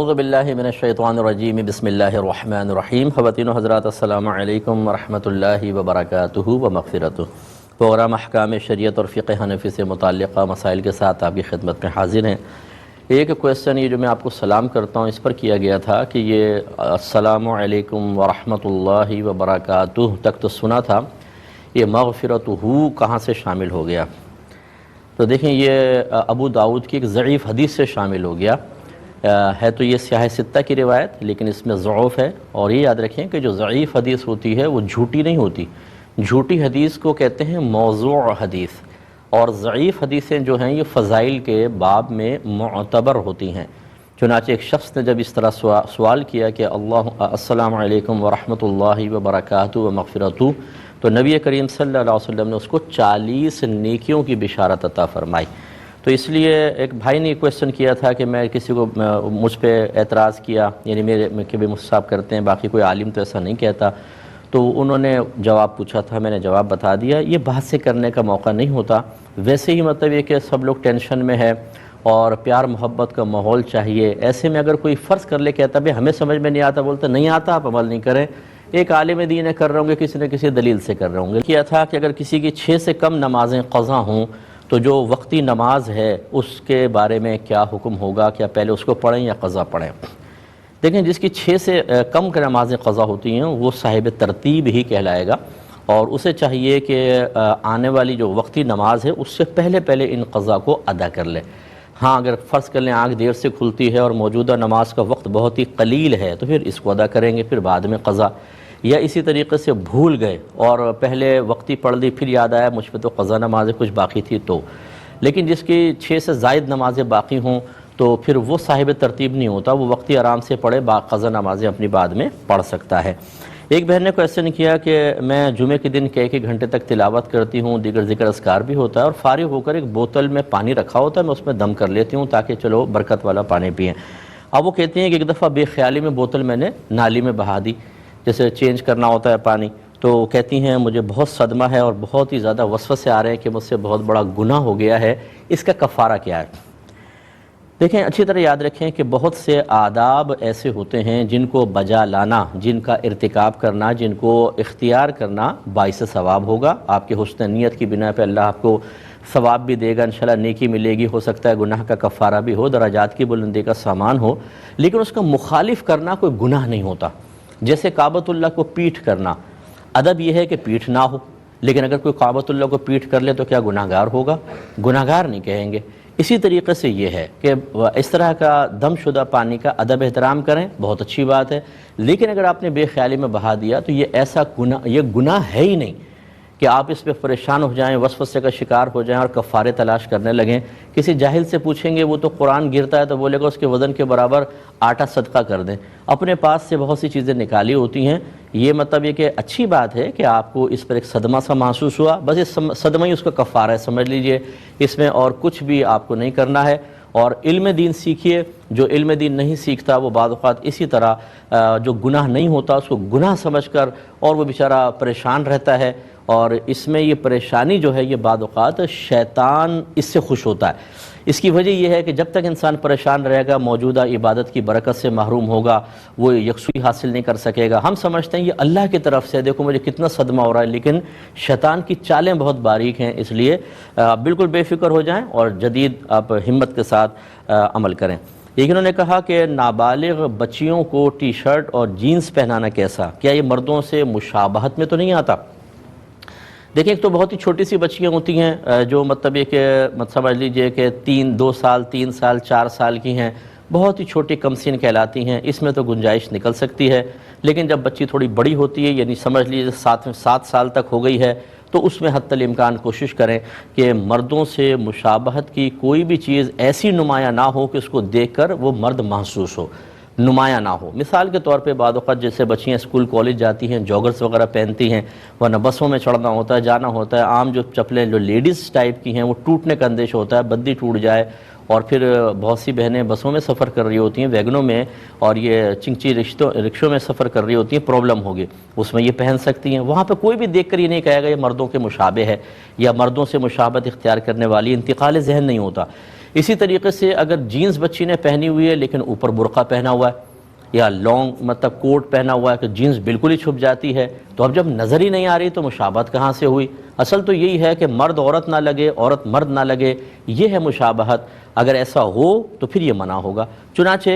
اعوذ باللہ من الشیطان الرجیم بسم اللہ الرحمن الرحیم۔ خواتین و حضرات السلام علیکم ورحمۃ اللہ وبرکاتہ و مغفرتہ۔ پروگرام احکام شریعت اور فقہ حنفی سے متعلقہ مسائل کے ساتھ آپ کی خدمت میں حاضر ہیں۔ ایک کویسچن یہ جو میں آپ کو سلام کرتا ہوں اس پر کیا گیا تھا کہ یہ السلام علیکم ورحمۃ اللہ وبرکاتہ تک تو سنا تھا، یہ مغفرتہ کہاں سے شامل ہو گیا؟ تو دیکھیں یہ ابو داؤد کی ایک ضعیف حدیث سے شامل ہو گیا ہے، تو یہ سیاہ ستہ کی روایت لیکن اس میں ضعف ہے۔ اور یہ یاد رکھیں کہ جو ضعیف حدیث ہوتی ہے وہ جھوٹی نہیں ہوتی، جھوٹی حدیث کو کہتے ہیں موضوع حدیث، اور ضعیف حدیثیں جو ہیں یہ فضائل کے باب میں معتبر ہوتی ہیں۔ چنانچہ ایک شخص نے جب اس طرح سوال کیا کہ السلام علیکم ورحمۃ اللہ وبرکاتہ و مغفرتہ، تو نبی کریم صلی اللہ علیہ وسلم نے اس کو 40 نیکیوں کی بشارت عطا فرمائی۔ تو اس لیے ایک بھائی نے کویسچن کیا تھا کہ میں کسی کو مجھ پہ اعتراض کیا، یعنی میرے کہ بھی مصحف کرتے ہیں، باقی کوئی عالم تو ایسا نہیں کہتا، تو انہوں نے جواب پوچھا تھا، میں نے جواب بتا دیا۔ یہ بحث کرنے کا موقع نہیں ہوتا، ویسے ہی مطلب یہ کہ سب لوگ ٹینشن میں ہے اور پیار محبت کا ماحول چاہیے۔ ایسے میں اگر کوئی فرض کر لے کہتا بھائی ہمیں سمجھ میں نہیں آتا، بولتا نہیں آتا آپ عمل نہیں کریں، ایک عالم دین ہے کر رہے ہوں گے، کسی نہ کسی دلیل سے کر رہے ہوں گے۔ کیا تھا کہ اگر کسی کی 6 سے کم نمازیں قضا ہوں تو جو وقتی نماز ہے اس کے بارے میں کیا حکم ہوگا، کیا پہلے اس کو پڑھیں یا قضا پڑھیں؟ دیکھیں جس کی 6 سے کم کی نمازیں قضا ہوتی ہیں وہ صاحب ترتیب ہی کہلائے گا، اور اسے چاہیے کہ آنے والی جو وقتی نماز ہے اس سے پہلے ان قضا کو ادا کر لے۔ ہاں اگر فرض کر لیں آنکھ دیر سے کھلتی ہے اور موجودہ نماز کا وقت بہت ہی قلیل ہے تو پھر اس کو ادا کریں گے، پھر بعد میں قضا۔ یا اسی طریقے سے بھول گئے اور پہلے وقتی پڑھ لی پھر یاد آیا مجھ پہ تو قضا نمازیں کچھ باقی تھی تو، لیکن جس کی 6 سے زائد نمازیں باقی ہوں تو پھر وہ صاحب ترتیب نہیں ہوتا، وہ وقتی آرام سے پڑھے، قضا نمازیں اپنی بعد میں پڑھ سکتا ہے۔ ایک بہن نے کویسچن کیا کہ میں جمعے کے دن کئی گھنٹے تک تلاوت کرتی ہوں، دیگر ذکر اذکار بھی ہوتا ہے، اور فارغ ہو کر ایک بوتل میں پانی رکھا ہوتا ہے، میں اس میں دم کر لیتی ہوں تاکہ چلو برکت والا پانی پئیں۔ اب وہ کہتی ہیں کہ ایک دفعہ بے خیالی میں بوتل میں نے نالی میں بہا دی، جیسے چینج کرنا ہوتا ہے پانی، تو کہتی ہیں مجھے بہت صدمہ ہے اور بہت ہی زیادہ وسوسے آ رہے ہیں کہ مجھ سے بہت بڑا گناہ ہو گیا ہے، اس کا کفارہ کیا ہے؟ دیکھیں اچھی طرح یاد رکھیں کہ بہت سے آداب ایسے ہوتے ہیں جن کو بجا لانا، جن کا ارتکاب کرنا، جن کو اختیار کرنا باعث ثواب ہوگا۔ آپ کے حسن نیت کی بنا پہ اللہ آپ کو ثواب بھی دے گا، انشاءاللہ نیکی ملے گی، ہو سکتا ہے گناہ کا کفارہ بھی ہو، درجات کی بلندی کا سامان ہو، لیکن اس کا مخالف کرنا کوئی گناہ نہیں ہوتا۔ جیسے کعبۃ اللہ کو پیٹھ کرنا، ادب یہ ہے کہ پیٹھ نہ ہو، لیکن اگر کوئی کعبۃ اللہ کو پیٹھ کر لے تو کیا گناہ گار ہوگا؟ گناہ گار نہیں کہیں گے۔ اسی طریقے سے یہ ہے کہ اس طرح کا دم شدہ پانی کا ادب احترام کریں، بہت اچھی بات ہے، لیکن اگر آپ نے بے خیالی میں بہا دیا تو یہ ایسا گناہ، یہ گناہ ہے ہی نہیں کہ آپ اس پہ پریشان ہو جائیں، وسوسے کا شکار ہو جائیں اور کفارے تلاش کرنے لگیں۔ کسی جاہل سے پوچھیں گے وہ تو قرآن گرتا ہے تو بولے گا اس کے وزن کے برابر آٹا صدقہ کر دیں، اپنے پاس سے بہت سی چیزیں نکالی ہوتی ہیں۔ یہ مطلب یہ کہ اچھی بات ہے کہ آپ کو اس پر ایک صدمہ سا محسوس ہوا، بس اس صدمہ ہی اس کا کفارہ ہے سمجھ لیجئے، اس میں اور کچھ بھی آپ کو نہیں کرنا ہے۔ اور علم دین سیکھیے، جو علم دین نہیں سیکھتا وہ بعض اوقات اسی طرح جو گناہ نہیں ہوتا اس کو گناہ سمجھ کر اور وہ بیچارہ پریشان رہتا ہے، اور اس میں یہ پریشانی جو ہے یہ بعض اوقات شیطان اس سے خوش ہوتا ہے۔ اس کی وجہ یہ ہے کہ جب تک انسان پریشان رہے گا، موجودہ عبادت کی برکت سے محروم ہوگا، وہ یکسوئی حاصل نہیں کر سکے گا۔ ہم سمجھتے ہیں یہ اللہ کی طرف سے، دیکھو مجھے کتنا صدمہ ہو رہا ہے، لیکن شیطان کی چالیں بہت باریک ہیں، اس لیے بالکل بے فکر ہو جائیں اور جدید آپ ہمت کے ساتھ عمل کریں۔ لیکن انہوں نے کہا کہ نابالغ بچیوں کو ٹی شرٹ اور جینز پہنانا کیسا؟ کیا یہ مردوں سے مشابہت میں تو نہیں آتا؟ دیکھیں ایک تو بہت ہی چھوٹی سی بچیاں ہوتی ہیں جو مطلب یہ کہ سمجھ لیجئے کہ 2 سال 3 سال 4 سال کی ہیں، بہت ہی چھوٹی کمسین کہلاتی ہیں، اس میں تو گنجائش نکل سکتی ہے، لیکن جب بچی تھوڑی بڑی ہوتی ہے، یعنی سمجھ لیجئے 7 سال تک ہو گئی ہے، تو اس میں حتی الامکان کوشش کریں کہ مردوں سے مشابہت کی کوئی بھی چیز ایسی نمایاں نہ ہو کہ اس کو دیکھ کر وہ مرد محسوس ہو، نمایاں نہ ہو۔ مثال کے طور پہ بعض اوقات جیسے بچیاں اسکول کالج جاتی ہیں جوگرز وغیرہ پہنتی ہیں، ورنہ بسوں میں چڑھنا ہوتا ہے، جانا ہوتا ہے، عام جو چپلیں جو لیڈیز ٹائپ کی ہیں وہ ٹوٹنے کا اندیشہ ہوتا ہے، بدی ٹوٹ جائے، اور پھر بہت سی بہنیں بسوں میں سفر کر رہی ہوتی ہیں، ویگنوں میں، اور یہ چنگچی رکشوں میں سفر کر رہی ہوتی ہیں، پرابلم ہوگی، اس میں یہ پہن سکتی ہیں۔ وہاں پہ کوئی بھی دیکھ کر یہ نہیں کہے گا یہ مردوں کے مشابہ ہے یا مردوں سے مشابہت اختیار کرنے والی، انتقال ذہن نہیں ہوتا۔ اسی طریقے سے اگر جینز بچی نے پہنی ہوئی ہے لیکن اوپر برقع پہنا ہوا ہے یا لانگ مطلب کوٹ پہنا ہوا ہے کہ جینز بالکل ہی چھپ جاتی ہے، تو اب جب نظر ہی نہیں آ رہی تو مشابہت کہاں سے ہوئی؟ اصل تو یہی ہے کہ مرد عورت نہ لگے، عورت مرد نہ لگے، یہ ہے مشابہت۔ اگر ایسا ہو تو پھر یہ منع ہوگا۔ چنانچہ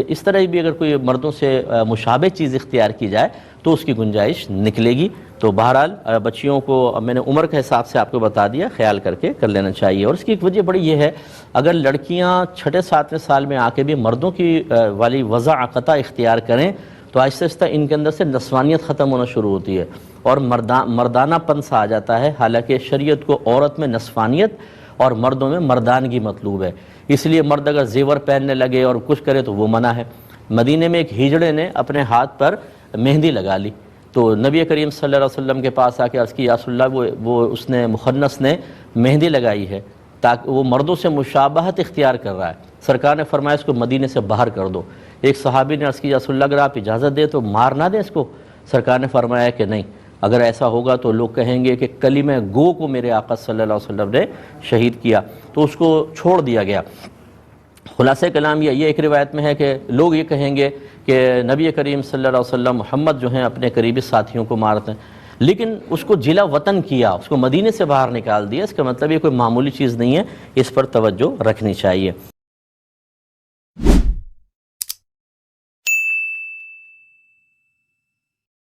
اس طرح بھی اگر کوئی مردوں سے مشابہ چیز اختیار کی جائے تو اس کی گنجائش نکلے گی۔ تو بہرحال بچیوں کو میں نے عمر کے حساب سے آپ کو بتا دیا، خیال کر کے کر لینا چاہیے۔ اور اس کی ایک وجہ بڑی یہ ہے، اگر لڑکیاں 6-7 سال میں آ کے بھی مردوں کی والی وضع قطع اختیار کریں تو آہستہ آہستہ ان کے اندر سے نسوانیت ختم ہونا شروع ہوتی ہے اور مردانہ پن سا آ جاتا ہے، حالانکہ شریعت کو عورت میں نسوانیت اور مردوں میں مردانگی مطلوب ہے۔ اس لیے مرد اگر زیور پہننے لگے اور کچھ کرے تو وہ منع ہے۔ مدینے میں ایک ہجڑے نے اپنے ہاتھ پر مہندی لگا لی تو نبی کریم صلی اللہ علیہ وسلم کے پاس آ کے عرض کی، یا رسول اللہ وہ اس نے مخنث نے مہندی لگائی ہے تاکہ وہ مردوں سے مشابہت اختیار کر رہا ہے۔ سرکار نے فرمایا اس کو مدینے سے باہر کر دو۔ ایک صحابی نے عرض کی، یا رسول اللہ اگر آپ اجازت دیں تو مار نہ دیں اس کو؟ سرکار نے فرمایا کہ نہیں، اگر ایسا ہوگا تو لوگ کہیں گے کہ کلمہ گو کو میرے آقا صلی اللہ علیہ وسلم نے شہید کیا، تو اس کو چھوڑ دیا گیا۔ خلاصہ کلام یہ ایک روایت میں ہے کہ لوگ یہ کہیں گے کہ نبی کریم صلی اللہ علیہ وسلم محمد جو ہیں اپنے قریبی ساتھیوں کو مارتے ہیں، لیکن اس کو جلا وطن کیا، اس کو مدینے سے باہر نکال دیا۔ اس کا مطلب یہ کوئی معمولی چیز نہیں ہے، اس پر توجہ رکھنی چاہیے۔